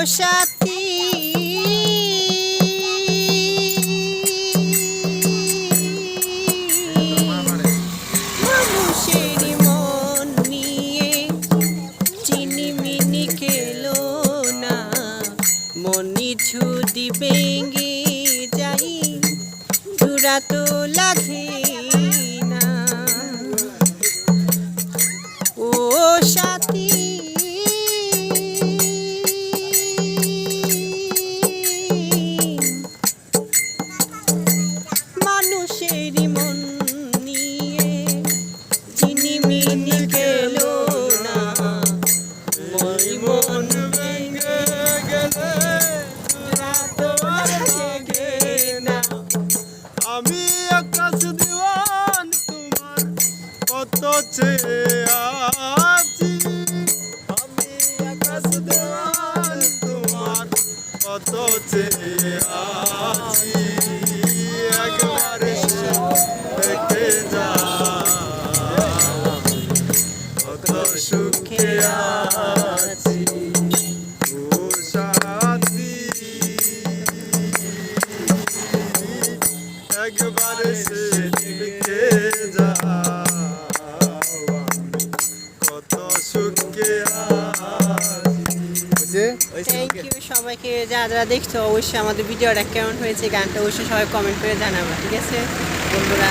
সাথী মানুষের মন নিয়ে চিনিমিনি খেলো না, মনি ঝুদি ভেঙে যাই জোড়া তো লাগে না। ও সাথী মানুষের মন নিয়ে চিনিমিনি খেলো না, মন ভেঙে গেলে জোড়া তো লাগে না। আমি আকাশ দেওয়ান তোমার কত চেয়ে আছি, আমি আকাশ দেওয়ান তোমার কত চেয়ে আছি। একবার এসে দেখে যা কত সুখে আছি। ও সাথী একবার এসে দেখে যা কত সুখে আছি। থ্যাংক ইউ সবাইকে, যারা যারা দেখছো অবশ্যই আমাদের ভিডিওটা কেমন হয়েছে, গানটা অবশ্যই সবাই কমেন্ট করে জানাবা, ঠিক আছে বন্ধুরা।